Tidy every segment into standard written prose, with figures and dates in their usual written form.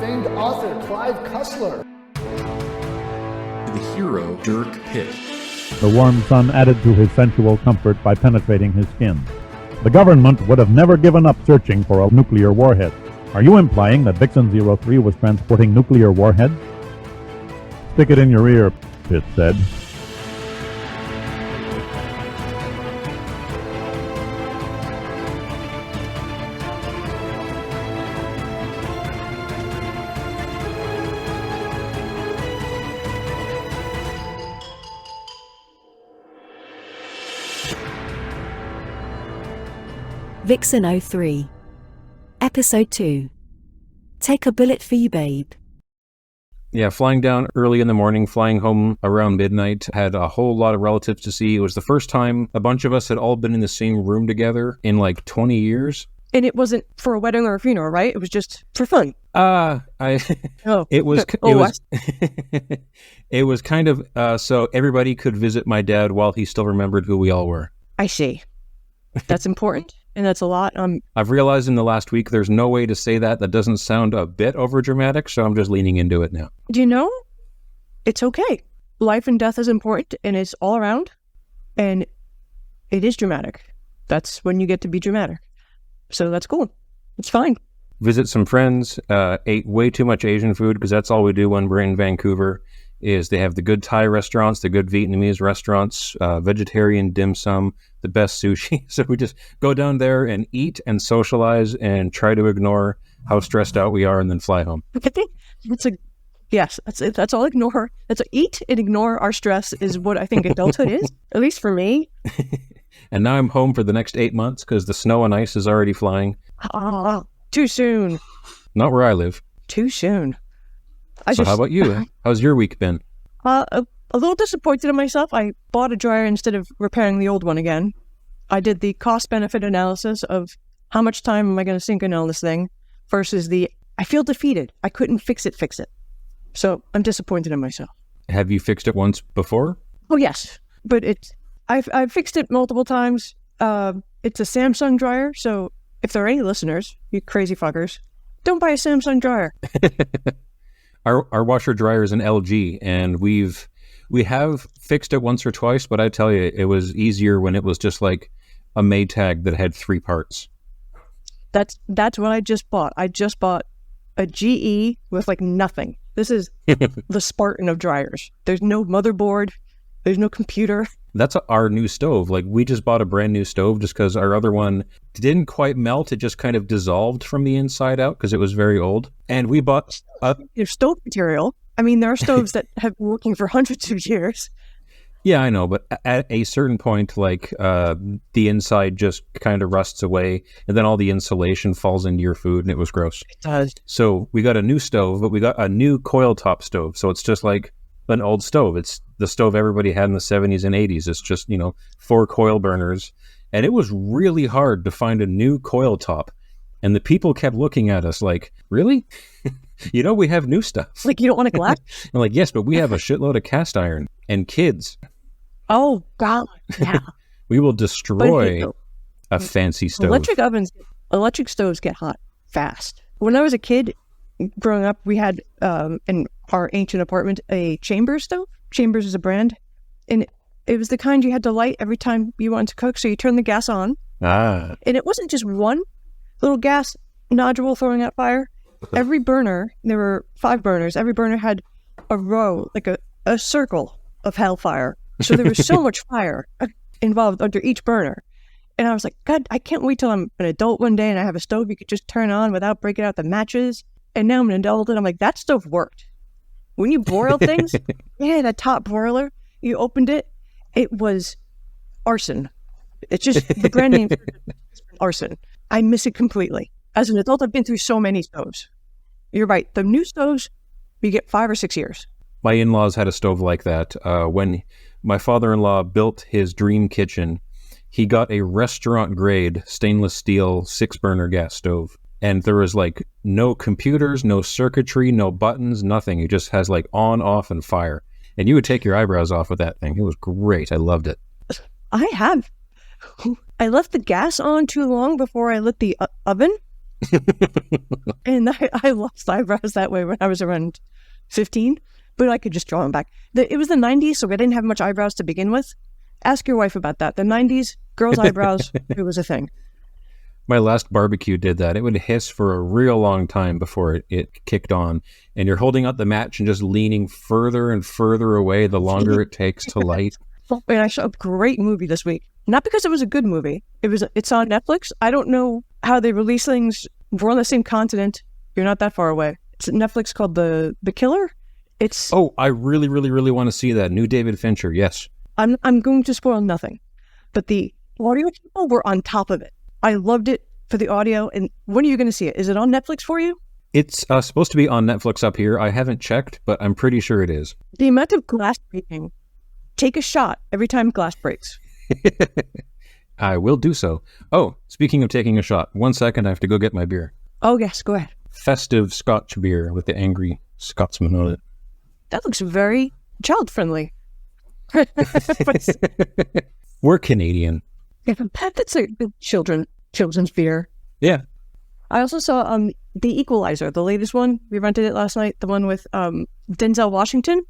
famed author Clive Cussler. The hero, Dirk. The warm sun added to his sensual comfort by penetrating his skin. The government would have never given up searching for a nuclear warhead. Are you implying that Vixen-03 was transporting nuclear warheads? Stick it in your ear, Pitt said. Vixen-03 Episode 2 Take a Bullet for You, Babe. Yeah, flying down early in the morning, flying home around midnight, had a whole lot of relatives to see. It was the first time a bunch of us had all been in the same room together in like 20 years. And it wasn't for a wedding or a funeral, right? It was just for fun. It was kind of so everybody could visit my dad while he still remembered who we all were. I see. That's important. And that's a lot. I've realized in the last week there's no way to say that doesn't sound a bit overdramatic, so I'm just leaning into it now. Do you know? It's okay. Life and death is important, and it's all around, and it is dramatic. That's when you get to be dramatic. So that's cool. It's fine. Visit some friends, ate way too much Asian food, because that's all we do when we're in Vancouver, is they have the good Thai restaurants, the good Vietnamese restaurants, vegetarian dim sum, the best sushi. So we just go down there and eat and socialize and try to ignore how stressed out we are and then fly home. That's all ignore. Eat and ignore our stress is what I think adulthood is, at least for me. And now I'm home for the next 8 months because the snow and ice is already flying. Too soon. Not where I live. Too soon. How about you? How's your week been? A little disappointed in myself. I bought a dryer instead of repairing the old one again. I did the cost-benefit analysis of how much time am I going to sink in on this thing versus I feel defeated. I couldn't fix it. So I'm disappointed in myself. Have you fixed it once before? Oh, yes. But I've fixed it multiple times. It's a Samsung dryer. So if there are any listeners, you crazy fuckers, don't buy a Samsung dryer. Our washer dryer is an LG, and we have fixed it once or twice, but I tell you, it was easier when it was just like a Maytag that had 3 parts. That's what I just bought. I just bought a GE with like nothing. This is the Spartan of dryers. There's no motherboard. There's no computer. That's our new stove. Like, we just bought a brand new stove just because our other one didn't quite melt. It just kind of dissolved from the inside out because it was very old. And we bought stove material. I mean, there are stoves that have been working for hundreds of years. Yeah, I know. But at a certain point, like, the inside just kind of rusts away. And then all the insulation falls into your food. And it was gross. It does. So we got a new stove, but we got a new coil top stove. So it's just like an old stove. It's the stove everybody had in the 70s and 80s. It's just, 4 coil burners. And it was really hard to find a new coil top. And the people kept looking at us like, really? We have new stuff. Like, you don't want a glass? I'm like, yes, but we have a shitload of cast iron and kids. Oh, God. Yeah. We will destroy a fancy stove. Electric stoves get hot fast. When I was a kid, growing up, we had in our ancient apartment a Chambers stove. Chambers is a brand, and it was the kind you had to light every time you wanted to cook. So you turn the gas on, and it wasn't just one little gas nodule throwing out fire. Every burner, there were 5 burners. Every burner had a row, like a circle of hellfire. So there was so much fire involved under each burner. And I was like, God, I can't wait till I'm an adult one day and I have a stove you could just turn on without breaking out the matches. And now I'm an adult and I'm like, that stove worked. When you broil things, that top broiler, you opened it, it was arson. It's just the brand name arson. I miss it completely. As an adult, I've been through so many stoves. You're right. The new stoves, you get 5 or 6 years. My in-laws had a stove like that. When my father-in-law built his dream kitchen, he got a restaurant-grade stainless steel 6-burner gas stove. And there was like no computers, no circuitry, no buttons, nothing. It just has like on, off, and fire. And you would take your eyebrows off with that thing. It was great. I loved it. I left the gas on too long before I lit the oven. And I lost eyebrows that way when I was around 15, but I could just draw them back. It was the 90s, so I didn't have much eyebrows to begin with. Ask your wife about that. The 90s, girls' eyebrows, it was a thing. My last barbecue did that. It would hiss for a real long time before it kicked on. And you're holding out the match and just leaning further and further away the longer it takes to light. And I saw a great movie this week. Not because it was a good movie. It's on Netflix. I don't know how they release things. We're on the same continent. You're not that far away. It's Netflix called The Killer. Oh, I really, really, really want to see that. New David Fincher, yes. I'm going to spoil nothing. But the audio people were on top of it. I loved it for the audio. And when are you going to see it? Is it on Netflix for you? It's supposed to be on Netflix up here. I haven't checked, but I'm pretty sure it is. The amount of glass breaking. Take a shot every time glass breaks. I will do so. Oh, speaking of taking a shot, 1 second, I have to go get my beer. Oh, yes, go ahead. Festive Scotch beer with the angry Scotsman on it. That looks very child-friendly. We're Canadian. Yeah, that's a good children's beer. Yeah. I also saw The Equalizer, the latest one. We rented it last night, the one with Denzel Washington.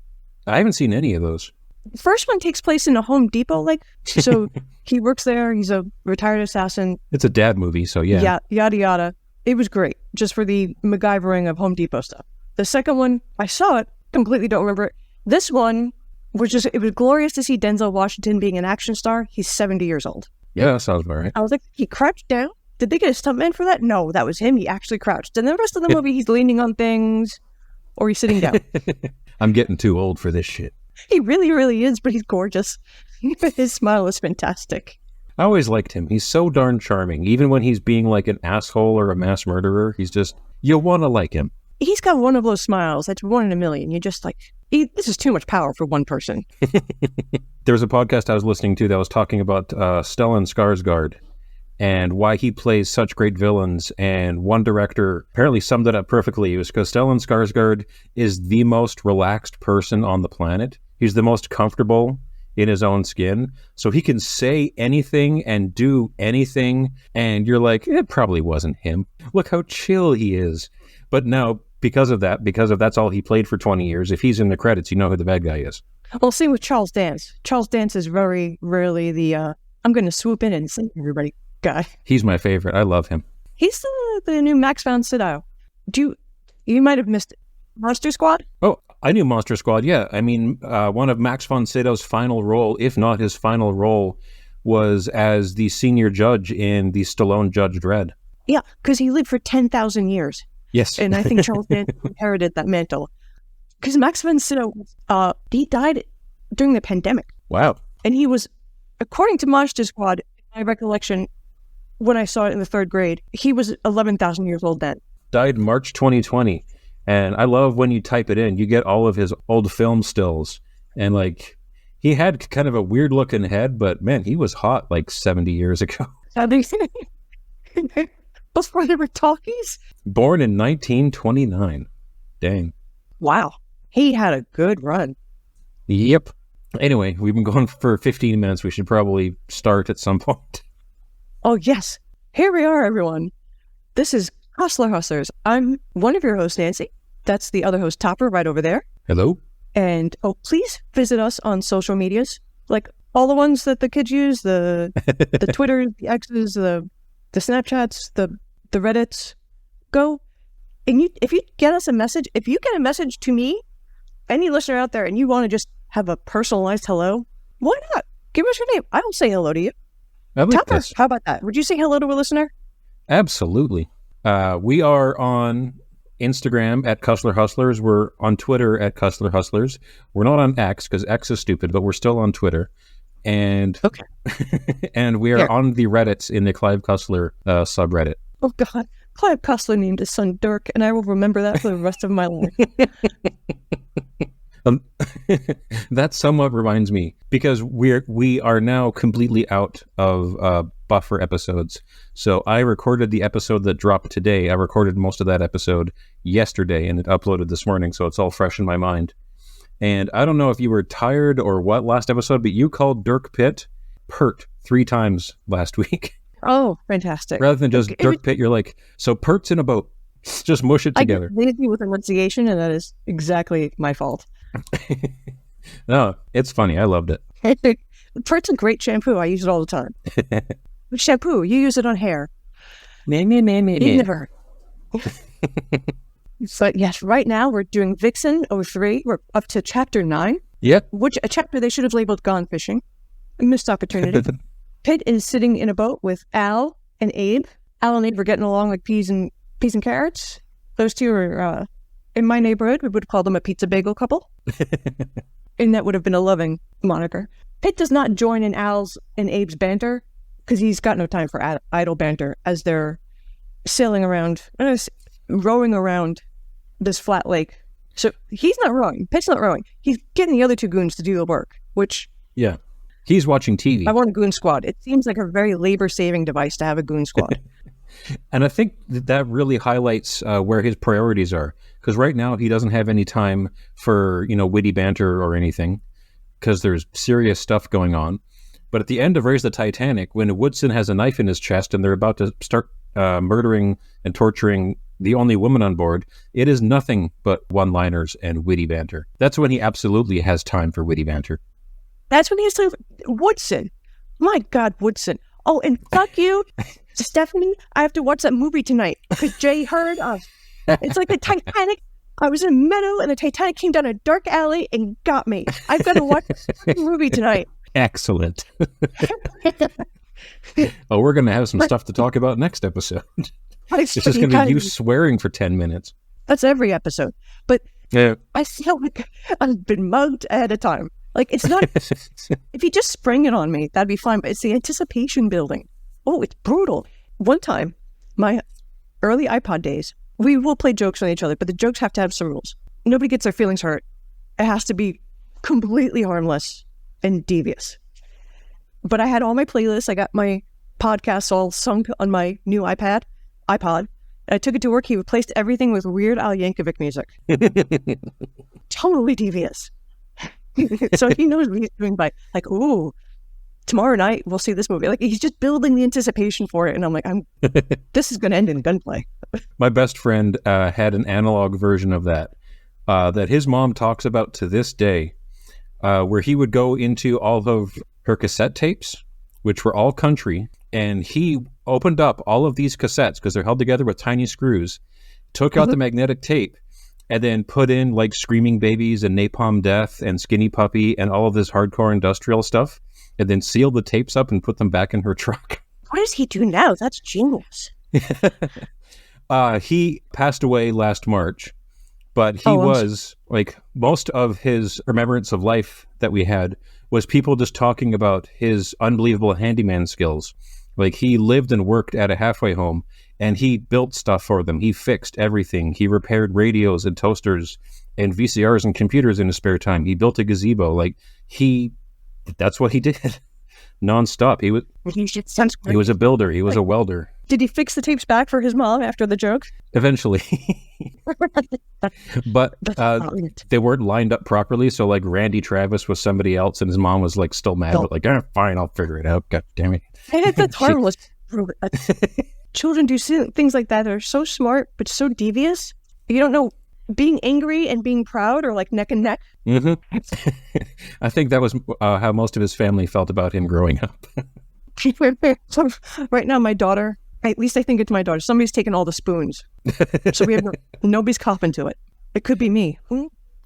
I haven't seen any of those. The first one takes place in a Home Depot, so he works there. He's a retired assassin. It's a dad movie, so yeah. Yeah, yada yada. It was great, just for the MacGyvering of Home Depot stuff. The second one, I saw it, completely don't remember it. This one it was glorious to see Denzel Washington being an action star. He's 70 years old. Yeah, that sounds about right. I was like, he crouched down? Did they get a stuntman for that? No, that was him. He actually crouched. And the rest of the movie, he's leaning on things or he's sitting down. I'm getting too old for this shit. He really, really is, but he's gorgeous. His smile is fantastic. I always liked him. He's so darn charming. Even when he's being like an asshole or a mass murderer, he's just, you want to like him. He's got one of those smiles that's 1 in a million. You're just like, this is too much power for one person. There was a podcast I was listening to that was talking about Stellan Skarsgård and why he plays such great villains. And one director apparently summed it up perfectly. It was because Stellan Skarsgård is the most relaxed person on the planet. He's the most comfortable in his own skin. So he can say anything and do anything. And you're like, it probably wasn't him. Look how chill he is. But now, because of that's all he played for 20 years, if he's in the credits, you know who the bad guy is. Well, same with Charles Dance. Charles Dance is very rarely the, I'm going to swoop in and save everybody guy. He's my favorite. I love him. He's the new Max von Sydow. You might have missed it. Monster Squad? Oh, I knew Monster Squad, yeah. I mean, one of Max von Sydow's final role, if not his final role, was as the senior judge in the Stallone Judge Dredd. Yeah, because he lived for 10,000 years. Yes. And I think Charles Dance inherited that mantle. Because Max von Sydow, he died during the pandemic. Wow. And he was, according to Monster Squad, my recollection, when I saw it in the 3rd grade, he was 11,000 years old then. Died March 2020. And I love when you type it in, you get all of his old film stills. And like, he had kind of a weird looking head, but man, he was hot like 70 years ago. Before there were talkies? Born in 1929. Dang. Wow. He had a good run. Yep. Anyway, we've been going for 15 minutes. We should probably start at some point. Oh, yes. Here we are, everyone. This is Cussler Hustlers. I'm one of your hosts, Nancy. That's the other host, Topper, right over there. Hello. And, please visit us on social medias, like all the ones that the kids use, the Twitter, the X's, the Snapchats, the Reddits. Go. And if you get us a message, if you get a message to me, any listener out there, and you want to just have a personalized hello, why not? Give us your name. I will say hello to you. I like Topper, this. how about that? Would you say hello to a listener? Absolutely. We are on Instagram at Cussler Hustlers. We're on Twitter at Cussler Hustlers. We're not on X because X is stupid, but we're still on Twitter. And okay. And we are on the Reddits in the Clive Cussler subreddit. Oh, God. Clive Cussler named his son Dirk, and I will remember that for the rest of my life. That somewhat reminds me, because we are now completely out of buffer episodes. So I recorded the episode that dropped today. I recorded most of that episode yesterday, and it uploaded this morning, so it's all fresh in my mind. And I don't know if you were tired or what last episode, but you called Dirk Pitt Pert 3 times last week. Oh, fantastic. Rather than just Dirk Pitt, you're like, so Pert's in a boat. Just mush it together. I get lazy with enunciation, and that is exactly my fault. No, it's funny. I loved it. Pert's a great shampoo. I use it all the time. Shampoo, you use it on hair. Me. Never. But yes, right now we're doing Vixen-03. We're up to chapter 9. Yep. Which a chapter they should have labeled Gone Fishing. A missed opportunity. Pitt is sitting in a boat with Al and Abe. Al and Abe are getting along like peas and carrots. Those two are, in my neighborhood, we would call them a pizza bagel couple. And that would have been a loving moniker. Pitt does not join in Al's and Abe's banter because he's got no time for idle banter as they're sailing around, rowing around this flat lake. So he's not rowing. Pitt's not rowing. He's getting the other two goons to do the work, which... Yeah. He's watching TV. I want a goon squad. It seems like a very labor-saving device to have a goon squad. And I think that really highlights where his priorities are. Because right now he doesn't have any time for, witty banter or anything. Because there's serious stuff going on. But at the end of Raise the Titanic, when Woodson has a knife in his chest and they're about to start murdering and torturing the only woman on board, it is nothing but one-liners and witty banter. That's when he absolutely has time for witty banter. That's when he has to... Woodson. My God, Woodson. Oh, and fuck you, Stephanie. I have to watch that movie tonight because Jay heard us. It's like the Titanic. I was in a meadow and the Titanic came down a dark alley and got me. I've got to watch the movie tonight. Excellent. Oh, we're going to have some stuff to talk about next episode. It's just going to be you swearing for 10 minutes. That's every episode. But yeah. I feel like I've been mugged ahead of time. Like, it's not... If you just spring it on me, that'd be fine. But it's the anticipation building. Oh, it's brutal. One time, my early iPod days, we will play jokes on each other, but the jokes have to have some rules. Nobody gets their feelings hurt. It has to be completely harmless and devious. But I had all my playlists. I got my podcasts all sunk on my new iPod. I took it to work. He replaced everything with Weird Al Yankovic music. Totally devious. So he knows what he's doing by, like, ooh, tomorrow night we'll see this movie. Like, he's just building the anticipation for it. And I'm like, this is going to end in gunplay. My best friend had an analog version of that his mom talks about to this day, where he would go into all of her cassette tapes, which were all country, and he opened up all of these cassettes because they're held together with tiny screws, took out the magnetic tape, and then put in like Screaming Babies and Napalm Death and Skinny Puppy and all of this hardcore industrial stuff, and then sealed the tapes up and put them back in her truck. What does he do now? That's genius. He passed away last March, but he was like, most of his remembrance of life that we had was people just talking about his unbelievable handyman skills. Like, he lived and worked at a halfway home, and he built stuff for them. He fixed everything. He repaired radios and toasters and VCRs and computers in his spare time. He built a gazebo. Like, that's what he did. Nonstop. He was a builder. He was a welder. Did he fix the tapes back for his mom after the joke? Eventually. But they weren't lined up properly. So like Randy Travis was somebody else and his mom was like still mad, but like, fine, I'll figure it out. God damn it. That's harmless. Children do things like that. They're so smart, but so devious. You don't know, being angry and being proud are like neck and neck. Mm-hmm. I think that was how most of his family felt about him growing up. So right now, my daughter, at least I think it's my daughter, somebody's taken all the spoons. So we have nobody's copping to it. It could be me.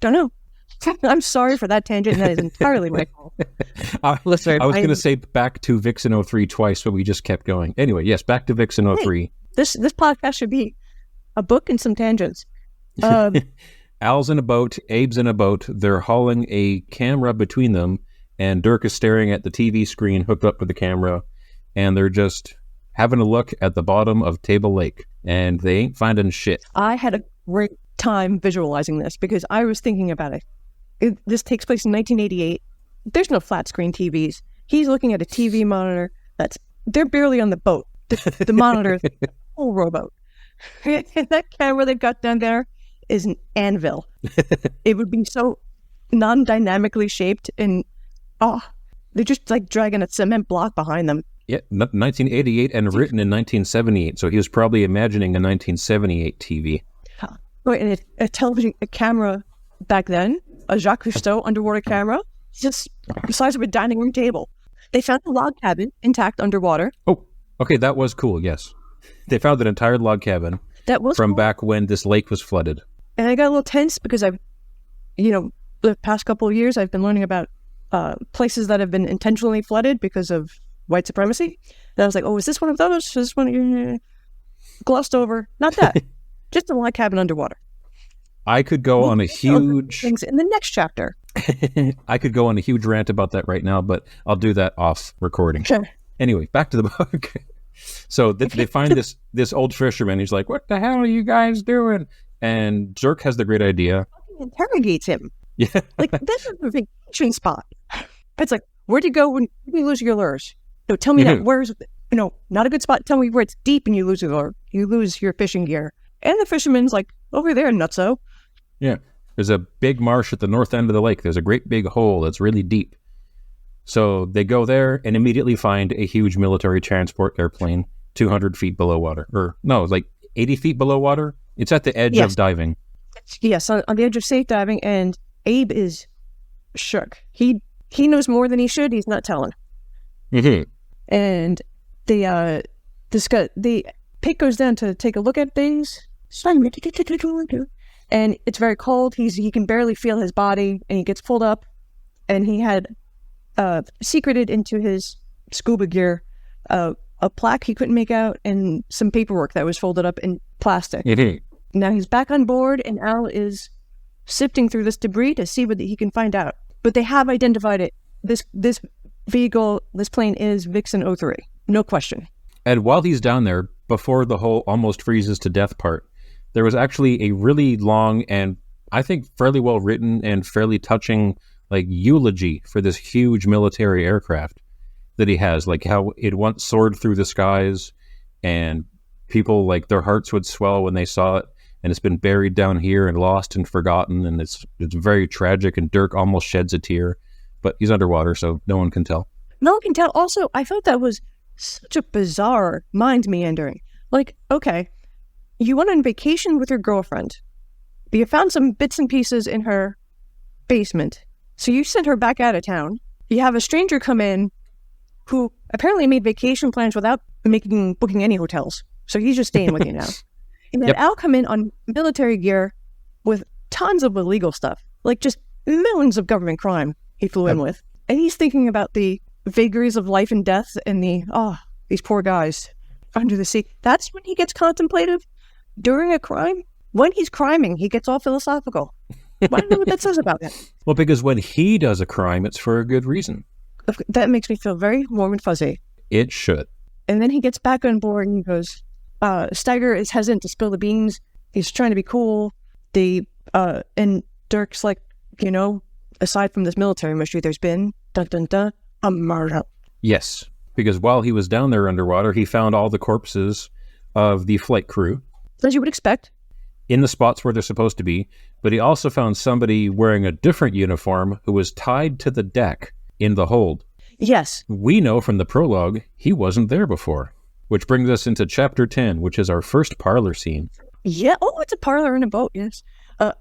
Don't know. I'm sorry for that tangent. That is entirely my fault. Listen, I was going to say back to Vixen-03 twice, but we just kept going. Anyway, yes, back to Vixen-03. Hey, this podcast should be a book and some tangents. Al's in a boat, Abe's in a boat. They're hauling a camera between them, and Dirk is staring at the TV screen hooked up with the camera, and they're just having a look at the bottom of Table Lake, and they ain't finding shit. I had a great time visualizing this because I was thinking about it. This takes place in 1988. There's no flat screen TVs. He's looking at a TV monitor they're barely on the boat. The monitor is a whole rowboat. And that camera they've got down there is an anvil. It would be so non-dynamically shaped and they're just like dragging a cement block behind them. Yeah, 1988 and written in 1978. So he was probably imagining a 1978 TV. Right, and a camera back then, a Jacques Cousteau underwater camera, just the size of a dining room table. They found the log cabin intact underwater. Oh, okay, that was cool, yes. They found an entire log cabin from back when this lake was flooded. And I got a little tense because the past couple of years, I've been learning about places that have been intentionally flooded because of white supremacy. And I was like, oh, is this one of those? Is this one? Glossed over. Not that. Just a log cabin underwater. I could go on a huge... things in the next chapter. I could go on a huge rant about that right now, but I'll do that off recording. Sure. Anyway, back to the book. So they find this old fisherman. He's like, what the hell are you guys doing? And Dirk has the great idea. He interrogates him. Yeah. Like, this is a vacation spot. It's like, where'd you go when you lose your lures? No, tell me that. Where's, not a good spot. Tell me where it's deep and you lose your lure. You lose your fishing gear. And the fisherman's like, over there, nutso. Yeah. There's a big marsh at the north end of the lake. There's a great big hole that's really deep. So they go there and immediately find a huge military transport airplane 200 feet below water. Or, no, like 80 feet below water. It's at the edge of diving. Yes, on the edge of safe diving, and Abe is shook. He knows more than he should. He's not telling. Mm-hmm. And the Pig goes down to take a look at things. And it's very cold. He can barely feel his body, and he gets pulled up. And he had secreted into his scuba gear a plaque he couldn't make out and some paperwork that was folded up in plastic. Now he's back on board, and Al is sifting through this debris to see what he can find out. But they have identified it. This vehicle, this plane is Vixen-03. No question. And while he's down there, before the whole almost freezes to death part, there was actually a really long and I think fairly well written and fairly touching eulogy for this huge military aircraft that he has, like how it once soared through the skies and people their hearts would swell when they saw it, and it's been buried down here and lost and forgotten, and it's very tragic, and Dirk almost sheds a tear, but he's underwater so no one can tell. No one can tell. Also, I thought that was such a bizarre mind meandering. Okay, you went on vacation with your girlfriend, but you found some bits and pieces in her basement, so you sent her back out of town. You have a stranger come in who apparently made vacation plans without booking any hotels, so he's just staying with you now. And then Al come in on military gear with tons of illegal stuff, just millions of government crime he flew in with, and he's thinking about the vagaries of life and death and these poor guys under the sea. That's when he gets contemplative. During a crime, when he's criming, he gets all philosophical. I don't know what that says about him. Well, because when he does a crime, it's for a good reason. That makes me feel very warm and fuzzy. It should. And then he gets back on board and he goes, Steiger is hesitant to spill the beans. He's trying to be cool. And Dirk's like, aside from this military mystery, there's been, a murder. Yes, because while he was down there underwater, he found all the corpses of the flight crew. As you would expect. In the spots where they're supposed to be, but he also found somebody wearing a different uniform who was tied to the deck in the hold. Yes. We know from the prologue he wasn't there before, which brings us into chapter 10, which is our first parlor scene. Yeah. Oh, it's a parlor in a boat. Yes. No,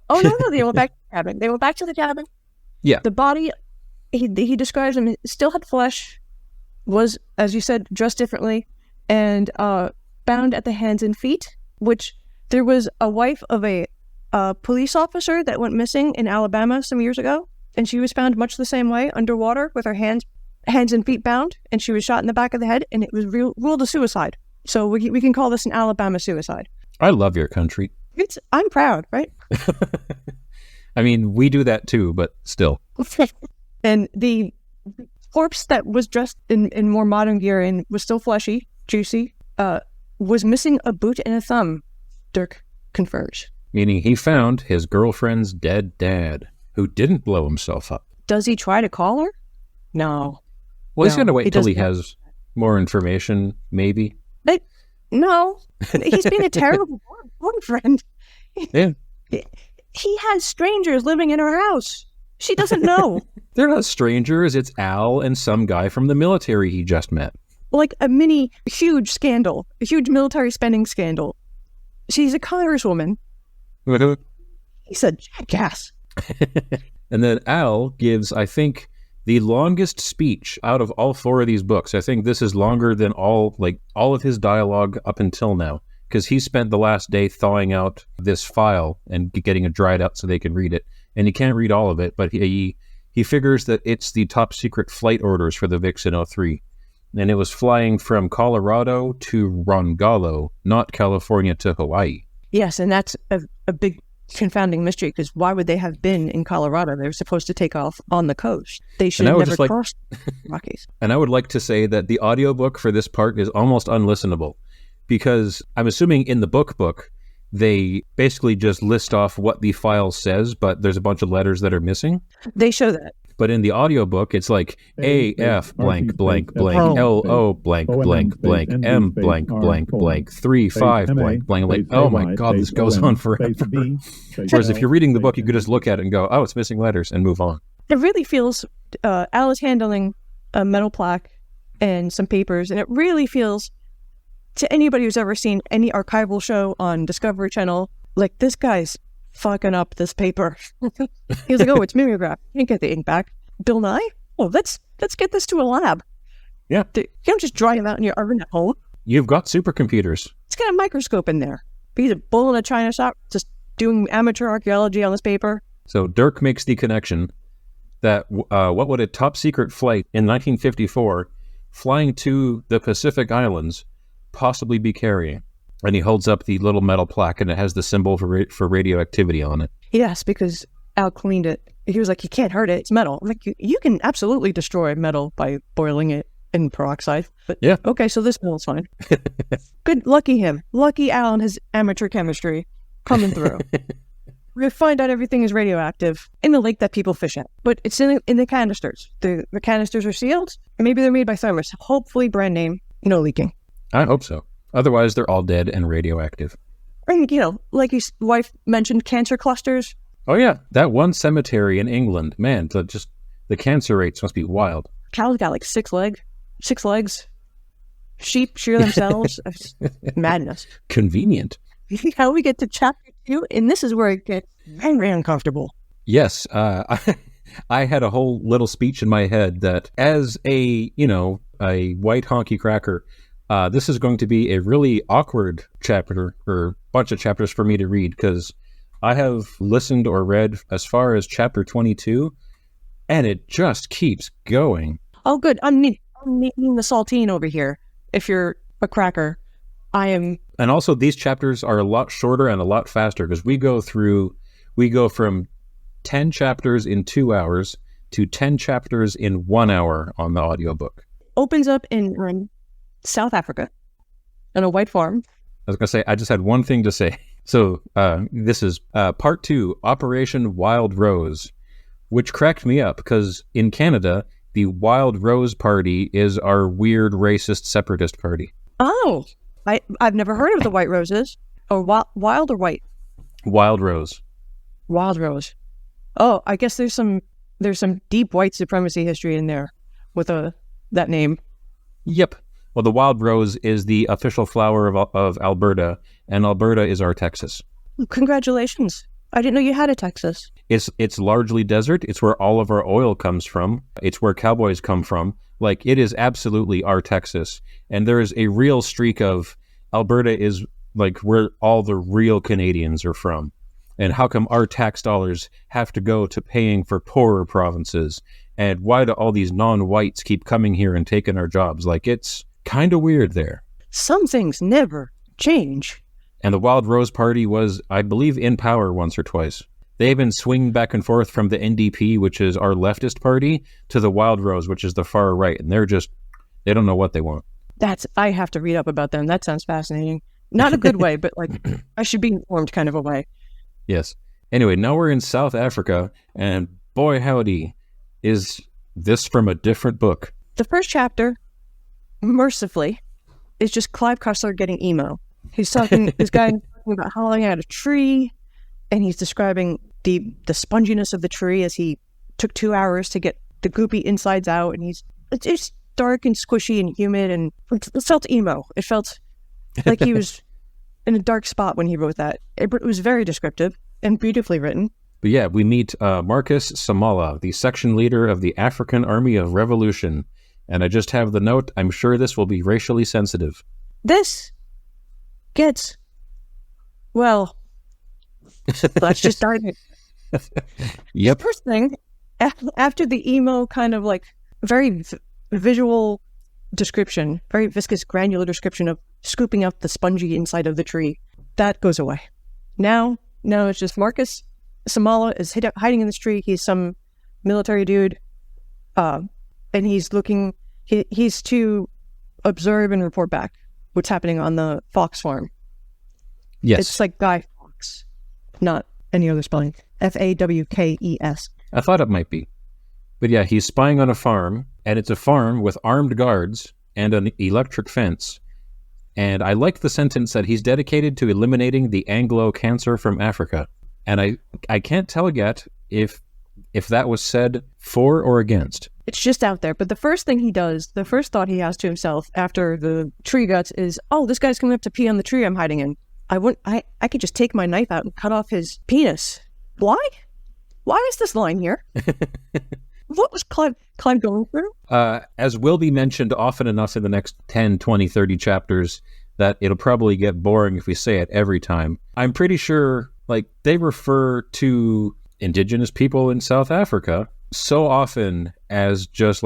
they went back to the cabin. They went back to the cabin. Yeah. The body, he describes him, still had flesh, was, as you said, dressed differently, and bound at the hands and feet, which there was a wife of a police officer that went missing in Alabama some years ago, and she was found much the same way, underwater, with her hands and feet bound, and she was shot in the back of the head, and it was ruled a suicide. So we can call this an Alabama suicide. I love your country. I'm proud, right? I mean, we do that too, but still. And the corpse that was dressed in more modern gear and was still fleshy, juicy, was missing a boot and a thumb, Dirk confers. Meaning he found his girlfriend's dead dad, who didn't blow himself up. Does he try to call her? No. Well, he's going to wait until he has more information, maybe. No. He's been a terrible boyfriend. Yeah. He has strangers living in her house. She doesn't know. They're not strangers. It's Al and some guy from the military he just met. like a huge scandal, a huge military spending scandal. She's a congresswoman. He's a jackass. And then Al gives, I think, the longest speech out of all 4 of these books. I think this is longer than all of his dialogue up until now, because he spent the last day thawing out this file and getting it dried out so they can read it. And he can't read all of it, but he figures that it's the top secret flight orders for the Vixen-03. And it was flying from Colorado to Rongalo, not California to Hawaii. Yes, and that's a big confounding mystery, because why would they have been in Colorado? They were supposed to take off on the coast. They should have never crossed the Rockies. And I would like to say that the audiobook for this part is almost unlistenable, because I'm assuming in the book, they basically just list off what the file says, but there's a bunch of letters that are missing. They show that. But in the audiobook, it's like AF blank blank blank LO blank blank blank M blank blank blank 35 blank blank. Like, oh my God, this goes on forever. Whereas if you're reading the book, you could just look at it and go, oh, it's missing letters, and move on. It really feels, Al is handling a metal plaque and some papers, and it really feels, to anybody who's ever seen any archival show on Discovery Channel, like, this guy's fucking up this paper. He was like, oh, it's mimeograph. Can't get the ink back. Bill Nye? Oh, let's get this to a lab. Yeah. You don't just dry them out in your oven at home. You've got supercomputers. It's got a microscope in there. He's a bull in a china shop just doing amateur archaeology on this paper. So Dirk makes the connection that what would a top secret flight in 1954 flying to the Pacific Islands possibly be carrying? And he holds up the little metal plaque, and it has the symbol for radioactivity on it. Yes, because Al cleaned it. He was like, you can't hurt it. It's metal. I'm like, you can absolutely destroy metal by boiling it in peroxide. But yeah. Okay, so this metal's fine. Good, lucky him. Lucky Al and his amateur chemistry coming through. We're going to find out everything is radioactive in the lake that people fish at. But it's in the canisters. The canisters are sealed. Maybe they're made by Thermos. Hopefully brand name, no leaking. I hope so. Otherwise, they're all dead and radioactive. And, like his wife mentioned, cancer clusters. Oh, yeah. That one cemetery in England, man, the cancer rates must be wild. Cows got like 6 legs. Sheep shear themselves. Madness. Convenient. How we get to chapter 2, and this is where it gets very, very uncomfortable. Yes. I had a whole little speech in my head that as a white honky cracker, this is going to be a really awkward chapter or bunch of chapters for me to read, because I have listened or read as far as chapter 22, and it just keeps going. Oh, good. I'm needing the saltine over here. If you're a cracker, I am. And also, these chapters are a lot shorter and a lot faster, because we go from 10 chapters in 2 hours to 10 chapters in 1 hour on the audiobook. Opens up in South Africa on a white farm. I was going to say, I just had one thing to say. So this is part 2, Operation Wild Rose, which cracked me up because in Canada, the Wild Rose Party is our weird racist separatist party. Oh, I've never heard of the White Roses. Or wild or white? Wild Rose. Wild Rose. Oh, I guess there's some deep white supremacy history in there with that name. Yep. Well, the wild rose is the official flower of Alberta, and Alberta is our Texas. Congratulations. I didn't know you had a Texas. It's largely desert. It's where all of our oil comes from. It's where cowboys come from. Like, it is absolutely our Texas. And there is a real streak of Alberta is like where all the real Canadians are from. And how come our tax dollars have to go to paying for poorer provinces? And why do all these non-whites keep coming here and taking our jobs? Like, it's kind of weird there. Some things never change. And the Wild Rose Party was, I believe, in power once or twice. They've been swinging back and forth from the NDP, which is our leftist party, to the Wild Rose, which is the far right. And they don't know what they want. I have to read up about them. That sounds fascinating. Not a good way, but like, I should be informed kind of a way. Yes. Anyway, now we're in South Africa, and boy howdy, is this from a different book. The first chapter, mercifully, is just Clive Cussler getting emo. He's talking, this guy talking about hollowing out a tree, and he's describing the sponginess of the tree as he took 2 hours to get the goopy insides out, and it's dark and squishy and humid, and it felt emo. It felt like he was in a dark spot when he wrote that. It was very descriptive and beautifully written. But yeah, we meet Marcus Samala, the section leader of the African Army of Revolution. And I just have the note, I'm sure this will be racially sensitive. This gets, well, let's just start it. Yep. First thing, after the emo kind of like very visual description, very viscous, granular description of scooping up the spongy inside of the tree, that goes away. Now it's just Marcus Samala is hiding in this tree. He's some military dude, and he's looking. He's to observe and report back what's happening on the Fox farm. Yes, it's like Guy Fawkes, not any other spelling. Fawkes. I thought it might be, but yeah, he's spying on a farm, and it's a farm with armed guards and an electric fence. And I like the sentence that he's dedicated to eliminating the Anglo cancer from Africa. And I can't tell yet if that was said for or against. It's just out there. But the first thing he does, the first thought he has to himself after the tree guts is, oh, this guy's coming up to pee on the tree I'm hiding in. I could just take my knife out and cut off his penis. Why? Why is this line here? What was Clive going through? As will be mentioned often enough in the next 10, 20, 30 chapters, that it'll probably get boring if we say it every time. I'm pretty sure they refer to indigenous people in South Africa so often as just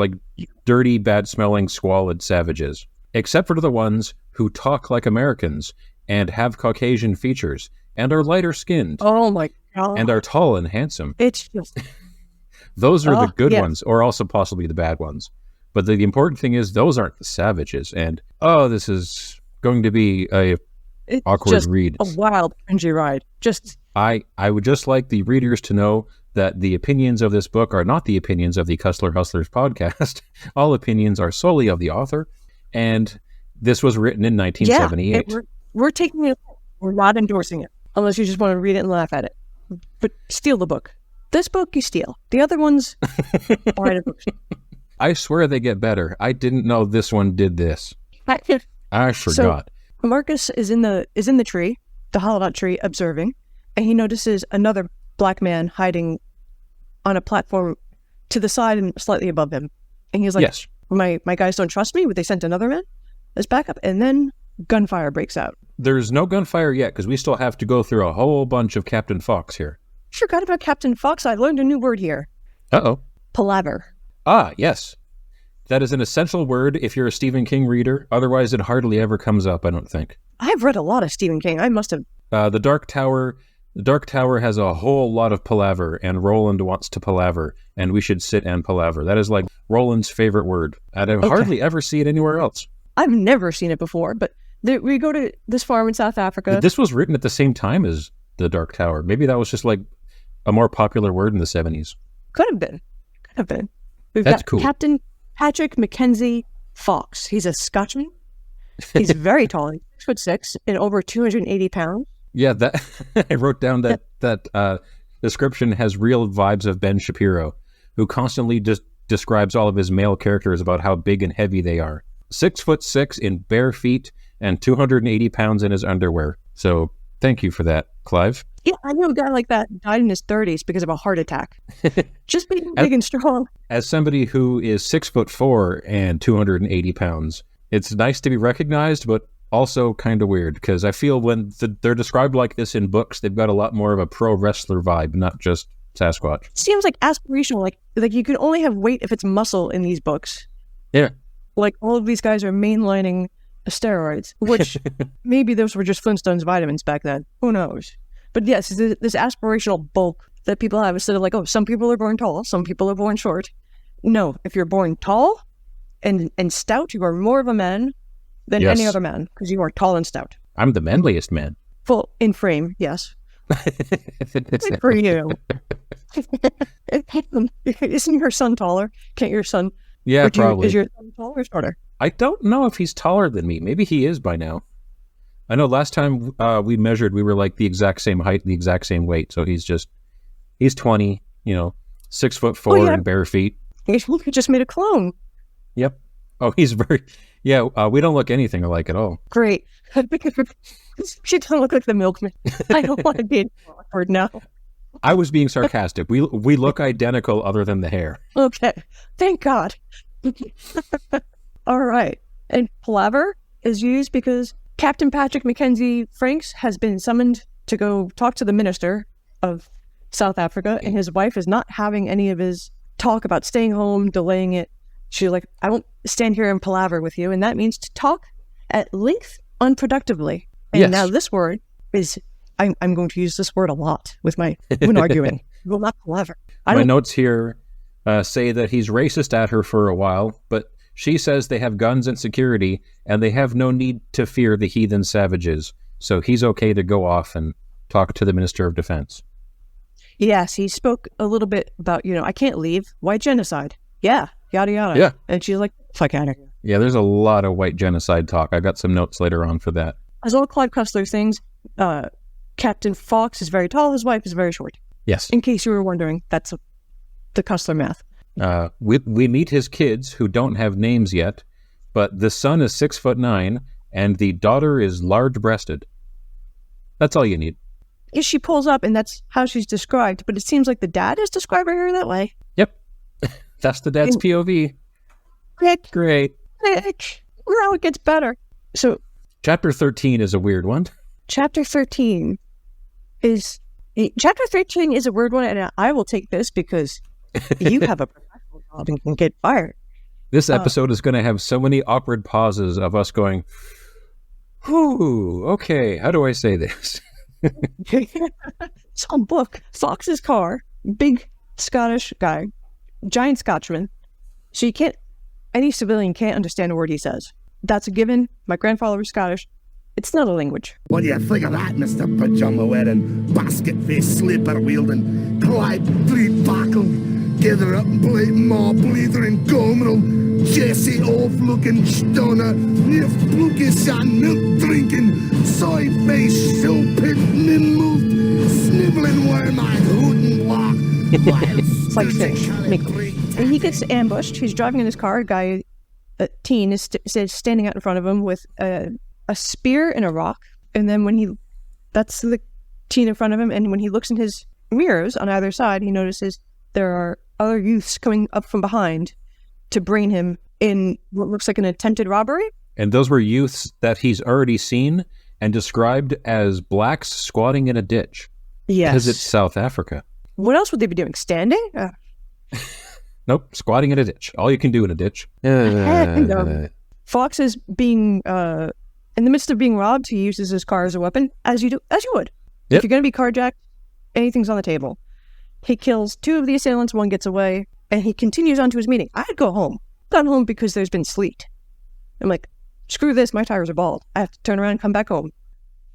dirty, bad-smelling, squalid savages, except for the ones who talk like Americans and have Caucasian features and are lighter-skinned. Oh my God. And are tall and handsome. It's just... Those are the good ones, or also possibly the bad ones. But the important thing is those aren't the savages. And, this is going to be it's awkward just read. A wild, cringy ride. I would just like the readers to know that the opinions of this book are not the opinions of the Cussler Hustlers podcast. All opinions are solely of the author, and this was written in 1978. Yeah, we're taking it. We're not endorsing it, unless you just want to read it and laugh at it. But steal the book. This book you steal. The other ones are in books. I swear they get better. I didn't know this one did this. I forgot. So Marcus is in the tree, the hollowed out tree, observing, and he notices another black man hiding on a platform to the side and slightly above him. And he's like, yes. My guys don't trust me, but they sent another man as backup. And then gunfire breaks out. There's no gunfire yet because we still have to go through a whole bunch of Captain Fox here. Forgot about Captain Fox. I learned a new word here. Uh-oh. Palaver. Ah, yes. That is an essential word if you're a Stephen King reader. Otherwise, it hardly ever comes up, I don't think. I've read a lot of Stephen King. I must have. The Dark Tower has a whole lot of palaver, and Roland wants to palaver, and we should sit and palaver. That is Roland's favorite word. I hardly ever see it anywhere else. I've never seen it before, but we go to this farm in South Africa. This was written at the same time as the Dark Tower. Maybe that was just a more popular word in the 70s. Could have been. We've That's got cool. Captain Patrick Mackenzie Fox. He's a Scotchman. He's very tall. He's 6'6" and over 280 pounds. Yeah, that I wrote down that description has real vibes of Ben Shapiro, who constantly just describes all of his male characters about how big and heavy they are. 6'6" in bare feet and 280 pounds in his underwear. So thank you for that, Clive. Yeah, I knew a guy like that died in his 30s because of a heart attack. Just being big and strong. As somebody who is 6'4" and 280 pounds, it's nice to be recognized, but also kind of weird, because I feel when they're described like this in books, they've got a lot more of a pro wrestler vibe, not just Sasquatch. Seems like aspirational, like you can only have weight if it's muscle in these books. Yeah. All of these guys are mainlining steroids, which maybe those were just Flintstones vitamins back then. Who knows? But yes, this aspirational bulk that people have instead of some people are born tall, some people are born short. No, if you're born tall and stout, you are more of a man than any other man, because you are tall and stout. I'm the manliest man. Full in frame, yes. Good for you. Isn't your son taller? Can't your son? Yeah, probably. Is your son taller or shorter? I don't know if he's taller than me. Maybe he is by now. I know last time we measured, we were the exact same height, the exact same weight. So he's 20, 6'4" and bare feet. He just made a clone. Yep. Oh, he's very... Yeah, we don't look anything alike at all. Great. She doesn't look like the milkman. I don't want to be awkward now. I was being sarcastic. We look identical other than the hair. Okay. Thank God. All right. And palaver is used because Captain Patrick Mackenzie Franks has been summoned to go talk to the minister of South Africa, and his wife is not having any of his talk about staying home, delaying it. She's like, I won't stand here and palaver with you. And that means to talk at length unproductively. And Yes. now this word is, I'm going to use this word a lot when arguing. Will not palaver. My notes here say that he's racist at her for a while, but she says they have guns and security, and they have no need to fear the heathen savages. So he's okay to go off and talk to the Minister of Defense. Yes, he spoke a little bit about, I can't leave. Why genocide? Yeah, yada, yada. Yeah. And she's like, fuck out of here. Yeah, there's a lot of white genocide talk. I got some notes later on for that. As all Clive Cussler things, Captain Fox is very tall, his wife is very short. Yes. In case you were wondering, that's the Cussler math. We meet his kids who don't have names yet, but the son is 6'9" and the daughter is large-breasted. That's all you need. If she pulls up, and that's how she's described, but it seems like the dad is describing her that way. Yep. That's the dad's POV. Great. Now it gets better. So, Chapter 13 is a weird one. Chapter 13 is a weird one, and I will take this because you have a professional job and can get fired. This episode is going to have so many awkward pauses of us going, whew, okay, how do I say this? Some book, Fox's car, big Scottish guy, giant Scotchman. So any civilian can't understand a word he says. That's a given. My grandfather was Scottish. It's not a language. What do you think of that, Mr. Pajama wearing, basket face slipper wielding, Clive Street buckle, gather up and play more blithering gomerel, Jesse off looking stoner, near fluky and milk drinking, soy face, show pit, nimble, sniveling worm-eyed hootin' block. It's like fish. And he gets ambushed. He's driving in his car. A guy, a teen, is standing out in front of him with a spear and a rock. And then that's the teen in front of him. And when he looks in his mirrors on either side, he notices there are other youths coming up from behind to brain him in what looks like an attempted robbery. And those were youths that he's already seen and described as blacks squatting in a ditch. Yes. Because it's South Africa. What else would they be doing? Standing? Nope, squatting in a ditch. All you can do in a ditch. Fox is being, in the midst of being robbed, he uses his car as a weapon, as you would. Yep. If you're going to be carjacked, anything's on the table. He kills 2 of the assailants, 1 gets away, and he continues on to his meeting. I'd go home. Gone home because there's been sleet. I'm like, screw this, my tires are bald. I have to turn around and come back home.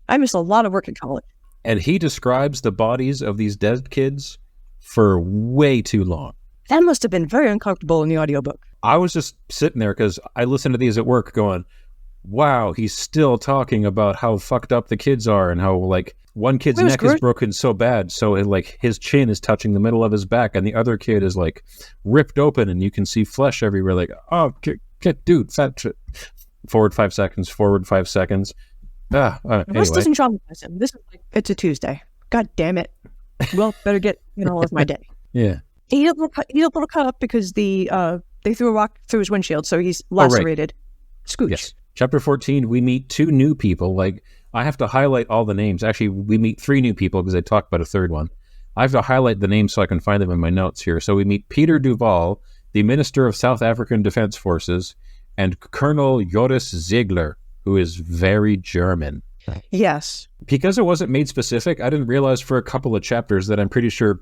I missed a lot of work at college. And he describes the bodies of these dead kids for way too long. That must have been very uncomfortable in the audiobook. I was just sitting there because I listened to these at work going, wow, he's still talking about how fucked up the kids are and how, like, one kid's neck is broken so bad, so like his chin is touching the middle of his back, and the other kid is like ripped open, and you can see flesh everywhere. Like, oh, dude, fat shit. Forward 5 seconds. Anyway. This doesn't traumatize him. This is like, it's a Tuesday. God damn it. Well, better get all of my day. Yeah. He had a little cut up because they threw a rock through his windshield, so he's lacerated. Scooch. Yes. Chapter 14, we meet 2 new people. Like, I have to highlight all the names. Actually, we meet 3 new people because I talked about a third one. I have to highlight the names so I can find them in my notes here. So we meet Peter Duval, the Minister of South African Defense Forces, and Colonel Joris Ziegler, who is very German. Yes. Because it wasn't made specific, I didn't realize for a couple of chapters that I'm pretty sure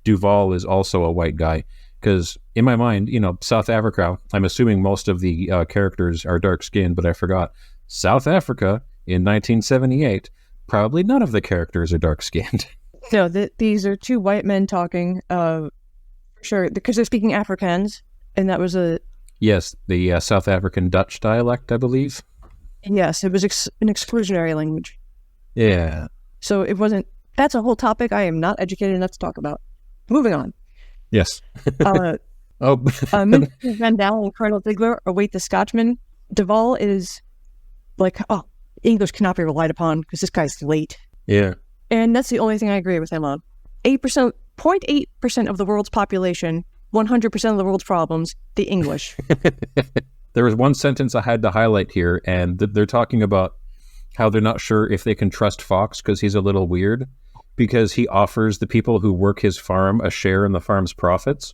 Duval is also a white guy. Because in my mind, South Africa, I'm assuming most of the characters are dark-skinned, but I forgot. South Africa in 1978, probably none of the characters are dark-skinned. No, these are 2 white men talking, for sure, because they're speaking Afrikaans, and that was Yes, the South African Dutch dialect, I believe. Yes, it was an exclusionary language. Yeah. So it wasn't... That's a whole topic I am not educated enough to talk about. Moving on. Yes. Oh, Minister Van Dalen and Colonel Ziegler await the Scotchman. Duvall is like, oh, English cannot be relied upon because this guy's late. yeah. And that's the only thing I agree with him on. 0.8% of the world's population, 100% of the world's problems, the English. There was one sentence I had to highlight here, and they're talking about how they're not sure if they can trust Fox because he's a little weird, because he offers the people who work his farm a share in the farm's profits.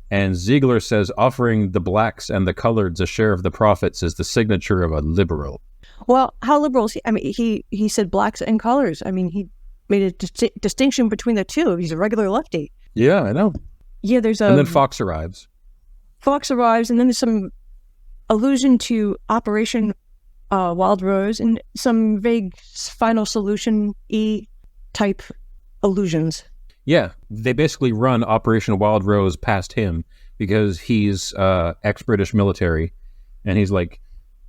And Ziegler says offering the blacks and the coloreds a share of the profits is the signature of a liberal. Well, how liberal is he? I mean, he said blacks and colors. I mean, he made a distinction between the two. He's a regular lefty. Yeah, I know. Yeah, there's a... And then Fox arrives. Fox arrives, and then there's some allusion to Operation Wild Rose and some vague Final Solution-y type allusions. Yeah, they basically run Operation Wild Rose past him because he's ex-British military. And he's like,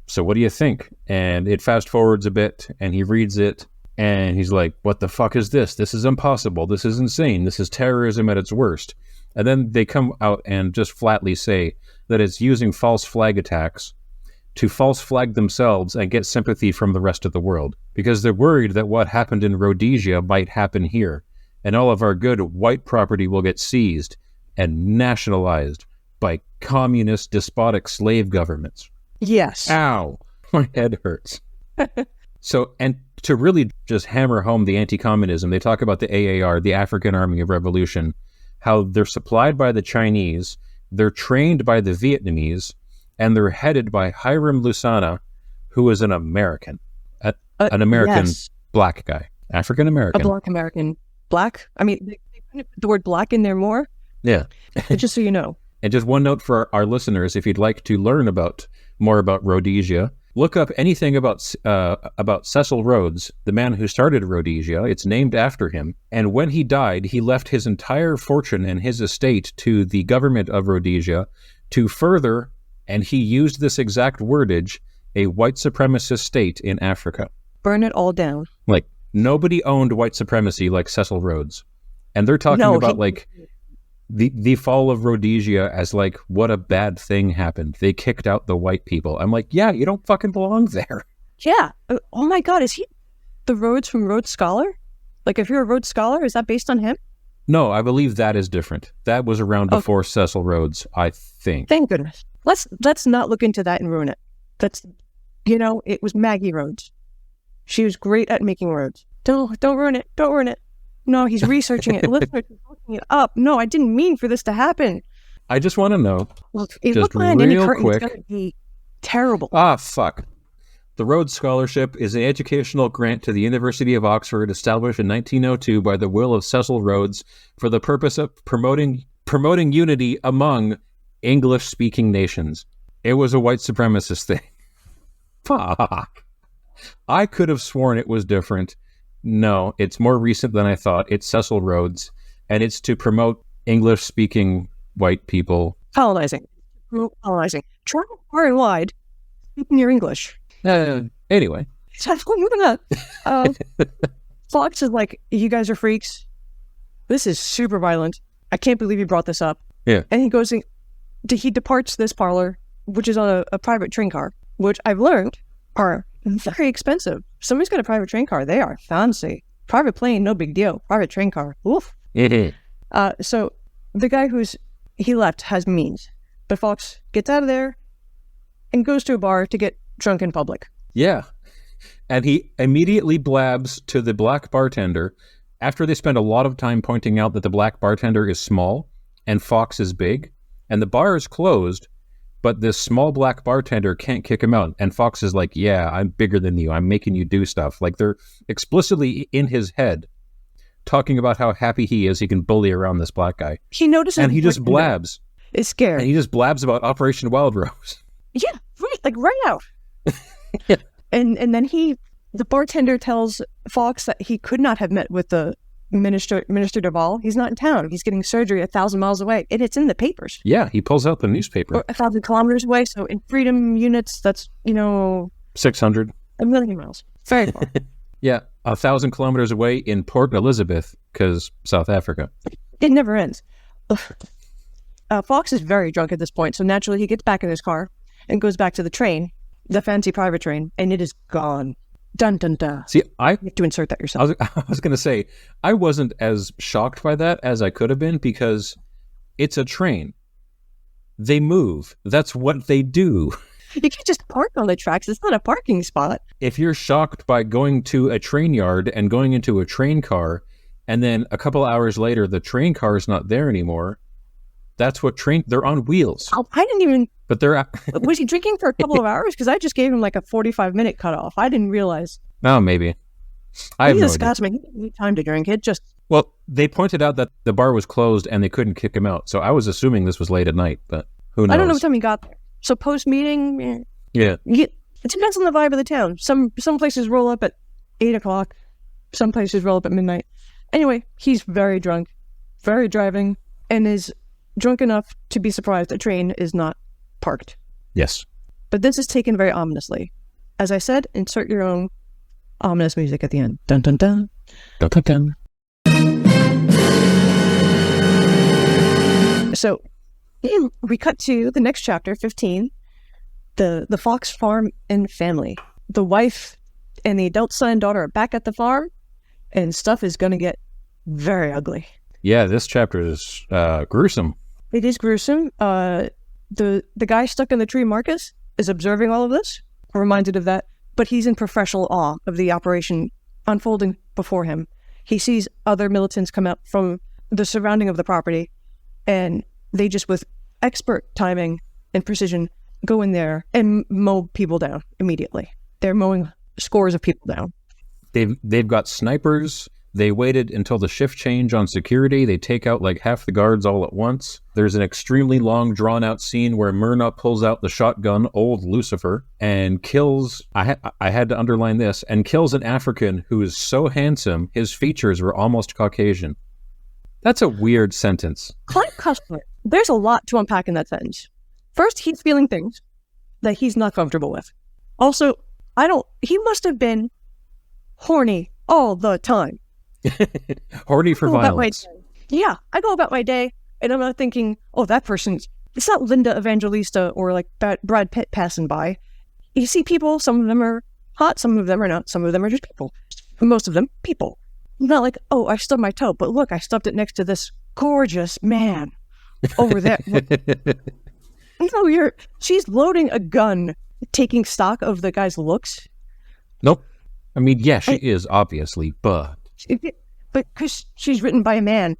so what do you think? And it fast forwards a bit, and he reads it, and he's like, what the fuck is this? This is impossible. This is insane. This is terrorism at its worst. And then they come out and just flatly say that it's using false flag attacks to false flag themselves and get sympathy from the rest of the world, because they're worried that what happened in Rhodesia might happen here, and all of our good white property will get seized and nationalized by communist despotic slave governments. Yes. Ow, my head hurts. So, and to really just hammer home the anti-communism, they talk about the AAR, the African Army of Revolution, how they're supplied by the Chinese, they're trained by the Vietnamese, and they're headed by Hiram Lusana, who is an American, an American yes. black guy, African American. A black American. Black? I mean, they put the word black in there more. Yeah. Just so you know. And just one note for our listeners, if you'd like to learn more about Rhodesia, look up anything about Cecil Rhodes, the man who started Rhodesia. It's named after him. And when he died, he left his entire fortune and his estate to the government of Rhodesia to further, and he used this exact wordage, a white supremacist state in Africa. Burn it all down. Like, nobody owned white supremacy like Cecil Rhodes. And they're talking about the fall of Rhodesia as like, what a bad thing happened. They kicked out the white people. I'm like, yeah, you don't fucking belong there. Yeah. Oh my God, is he the Rhodes from Rhodes Scholar? Like, if you're a Rhodes Scholar, is that based on him? No, I believe that is different. That was around before Cecil Rhodes, I think. Thank goodness. Let's not look into that and ruin it. That's, it was Maggie Rhodes. She was great at making roads. Don't ruin it. Don't ruin it. No, he's researching it. Listeners are looking it up. No, I didn't mean for this to happen. I just want to know. Look, if just look behind any real curtain, quick. it's going to be terrible. Ah, fuck. The Rhodes Scholarship is an educational grant to the University of Oxford established in 1902 by the will of Cecil Rhodes for the purpose of promoting unity among English-speaking nations. It was a white supremacist thing. Fuck. I could have sworn it was different. No, it's more recent than I thought. It's Cecil Rhodes, and it's to promote English-speaking white people. Colonizing. Travel far and wide, speaking your English. Anyway. Fox is like, you guys are freaks. This is super violent. I can't believe you brought this up. Yeah. And he departs this parlor, which is on a private train car, which I've learned are very expensive. Somebody's got a private train car. They are fancy. Private plane, no big deal. Private train car, oof. So the guy he left has means, but Fox gets out of there and goes to a bar to get drunk in public. Yeah. And he immediately blabs to the black bartender after they spend a lot of time pointing out that the black bartender is small and Fox is big, and the bar is closed, but this small black bartender can't kick him out. And Fox is like, yeah, I'm bigger than you. I'm making you do stuff. Like, they're explicitly in his head talking about how happy he is he can bully around this black guy. He notices, and he just blabs. Is scared. And he just blabs about Operation Wild Rose. Yeah, right, like right out. Yeah. And then the bartender tells Fox that he could not have met with the Minister Duvall. He's not in town. He's getting surgery 1,000 miles away. And it's in the papers. Yeah, he pulls out the newspaper. Or 1,000 kilometers away. So in freedom units, that's, 600. 1,000,000 miles. Very far. Yeah, 1,000 kilometers away in Port Elizabeth, because South Africa. It never ends. Ugh. Fox is very drunk at this point, so naturally he gets back in his car and goes back to the train, the fancy private train, and it is gone. Dun dun dun. See, You have to insert that yourself. I was going to say, I wasn't as shocked by that as I could have been because it's a train. They move. That's what they do. You can't just park on the tracks. It's not a parking spot. If you're shocked by going to a train yard and going into a train car, and then a couple hours later the train car is not there anymore, that's what they're on wheels. I didn't even... But they're... Was he drinking for a couple of hours? Because I just gave him like a 45-minute cutoff. I didn't realize. Oh, maybe. I have He's no a idea. Scotsman. He didn't need time to drink. It just... Well, they pointed out that the bar was closed and they couldn't kick him out. So I was assuming this was late at night, but who knows? I don't know what time he got there. So post-meeting... Yeah. It depends on the vibe of the town. Some places roll up at 8 o'clock. Some places roll up at midnight. Anyway, he's very drunk, very driving, and is drunk enough to be surprised a train is not parked. Yes. But this is taken very ominously. As I said, insert your own ominous music at the end. Dun dun dun. Dun, dun, dun. So we cut to the next chapter, 15, the Fox farm and family. The wife and the adult son and daughter are back at the farm, and stuff is going to get very ugly. Yeah, this chapter is gruesome. It is gruesome. The guy stuck in the tree, Marcus, is observing all of this, reminded of that, but he's in professional awe of the operation unfolding before him. He sees other militants come out from the surrounding of the property, and they just, with expert timing and precision, go in there and mow people down immediately. They're mowing scores of people down. They've got snipers. They waited until the shift change on security. They take out like half the guards all at once. There's an extremely long, drawn-out scene where Myrna pulls out the shotgun, old Lucifer, and kills, I had to underline this, and kills an African who is so handsome, his features were almost Caucasian. That's a weird sentence. Clive Cussler, there's a lot to unpack in that sentence. First, he's feeling things that he's not comfortable with. Also, he must have been horny all the time. Horny for violence. Yeah, I go about my day, and I'm not thinking, oh, that person's... It's not Linda Evangelista or like Brad Pitt passing by. You see people, some of them are hot, some of them are not, some of them are just people. Most of them, people. Not like, oh, I stubbed my toe, but look, I stubbed it next to this gorgeous man over there. No, she's loading a gun, taking stock of the guy's looks. Nope. I mean, yeah, she is, obviously, but... But because she's written by a man.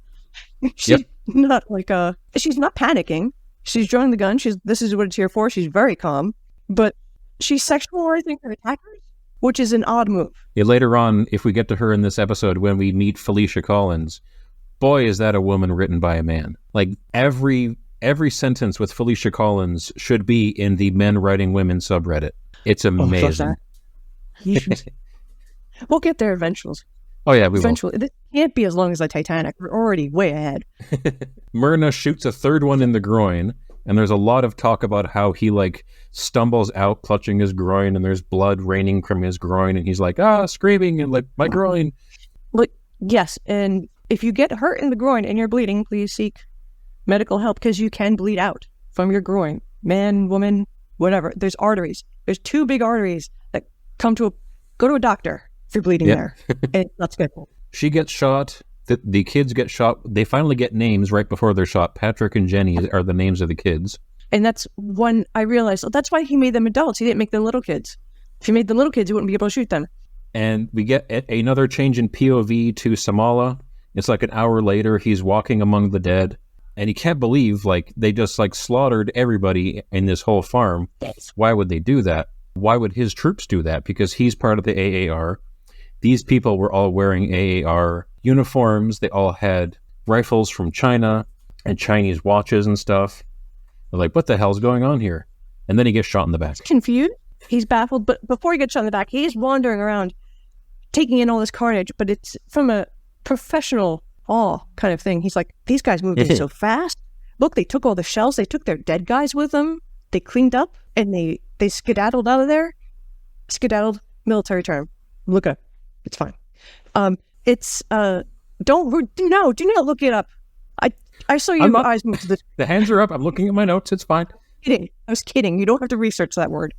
She's not like she's not panicking. She's drawing the gun. This is what it's here for. She's very calm. But she's sexualizing her attackers, which is an odd move. Yeah, later on, if we get to her in this episode, when we meet Felicia Collins, boy, is that a woman written by a man. Like, every sentence with Felicia Collins should be in the men writing women subreddit. It's amazing. We'll get there eventually. Oh yeah, we eventually. Will. This can't be as long as the Titanic. We're already way ahead. Myrna shoots a third one in the groin, and there's a lot of talk about how he like stumbles out clutching his groin, and there's blood raining from his groin, and he's like, screaming, and like, my groin. Like, yes, and if you get hurt in the groin and you're bleeding, please seek medical help, because you can bleed out from your groin. Man, woman, whatever. There's arteries. There's 2 big arteries that go to a doctor if you're bleeding there. And that's good. She gets shot. The kids get shot. They finally get names right before they're shot. Patrick and Jenny are the names of the kids. And that's when I realized, that's why he made them adults. He didn't make them little kids. If he made them little kids, he wouldn't be able to shoot them. And we get another change in POV to Samala. It's like an hour later. He's walking among the dead. And he can't believe, like, they just, like, slaughtered everybody in this whole farm. Why would they do that? Why would his troops do that? Because he's part of the AAR. These people were all wearing AAR uniforms. They all had rifles from China and Chinese watches and stuff. They're like, what the hell's going on here? And then he gets shot in the back. Confused. He's baffled. But before he gets shot in the back, he's wandering around, taking in all this carnage. But it's from a professional awe kind of thing. He's like, these guys moved in so fast. Look, they took all the shells. They took their dead guys with them. They cleaned up and they skedaddled out of there. Skedaddled, military term. Look up. It's fine. Do not look it up. I saw I'm your not- eyes move to the The hands are up. I'm looking at my notes. It's fine. kidding. I was kidding. You don't have to research that word.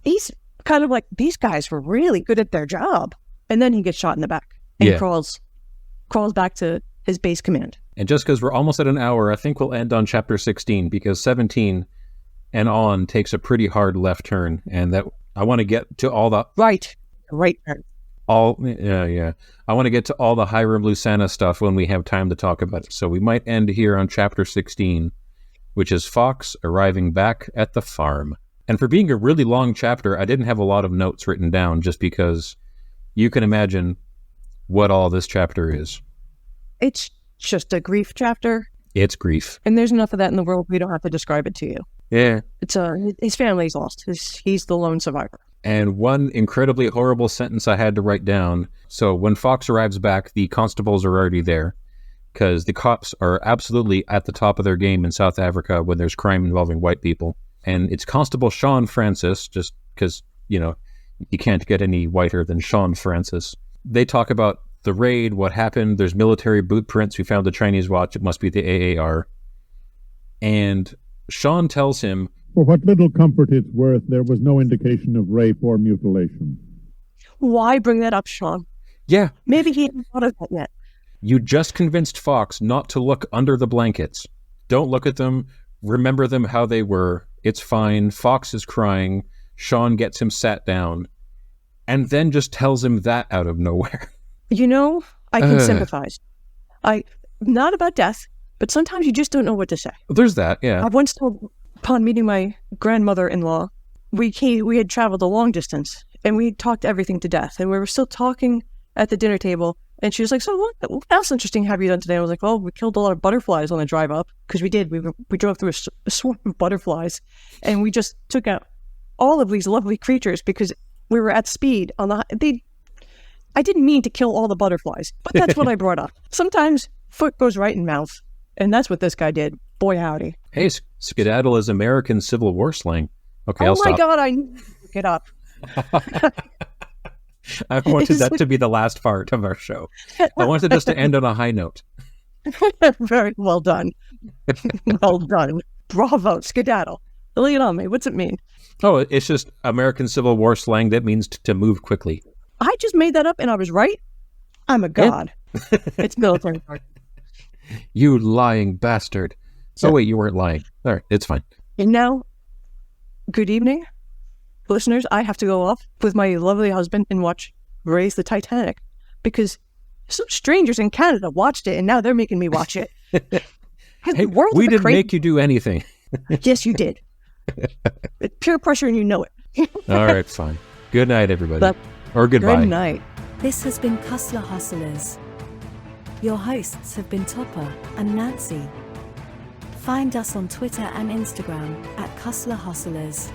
He's kind of like, these guys were really good at their job. And then he gets shot in the back and Yeah. crawls back to his base command. And just because we're almost at an hour, I think we'll end on chapter 16 because 17 and on takes a pretty hard left turn. And that I want to get to all the Right. yeah. I want to get to all the Hiram Lusana stuff when we have time to talk about it. So we might end here on chapter 16, which is Fox arriving back at the farm. And for being a really long chapter, I didn't have a lot of notes written down just because you can imagine what all this chapter is. It's just a grief chapter. It's grief. And there's enough of that in the world. We don't have to describe it to you. Yeah. It's his family's lost. He's the lone survivor. And one incredibly horrible sentence I had to write down. So when Fox arrives back, the constables are already there because the cops are absolutely at the top of their game in South Africa when there's crime involving white people. And it's Constable Sean Francis, just because, you can't get any whiter than Sean Francis. They talk about the raid, what happened. There's military boot prints. We found the Chinese watch. It must be the AAR. And Sean tells him, For what little comfort it's worth, there was no indication of rape or mutilation. Why bring that up, Sean? yeah, Maybe he hadn't thought of that yet. you just convinced Fox not to look under the blankets. Don't look at them. Remember them how they were. It's fine. Fox is crying. Sean gets him sat down and then just tells him that out of nowhere. I can sympathize. Not about death, but sometimes you just don't know what to say. There's that, yeah. I once told, upon meeting my grandmother-in-law, we had traveled a long distance, and we talked everything to death, and we were still talking at the dinner table, and she was like, so what else interesting have you done today? I was like, well, we killed a lot of butterflies on the drive up, because we did. We drove through a swarm of butterflies, and we just took out all of these lovely creatures because we were at speed on the... I didn't mean to kill all the butterflies, but that's what I brought up. Sometimes foot goes right in mouth, and that's what this guy did. Boy, howdy. Hey, skedaddle is American Civil War slang. Okay, I'll Oh my stop. God, I need to get up. I wanted that to be the last part of our show. I wanted us to end on a high note. Very well done. Well done. Bravo, skedaddle. Lay it on me. What's it mean? Oh, it's just American Civil War slang that means to move quickly. I just made that up and I was right. I'm a god. It's military. You lying bastard. Oh, wait, you weren't lying. All right, it's fine. And now, good evening, listeners. I have to go off with my lovely husband and watch Raise the Titanic because some strangers in Canada watched it and now they're making me watch it. Hey, we didn't make you do anything. Yes, you did. It's pure pressure and you know it. All right, fine. Good night, everybody. But or goodbye. good night. This has been Cussler Hustlers. Your hosts have been Topper and Nancy. Find us on Twitter and Instagram at Cussler Hustlers.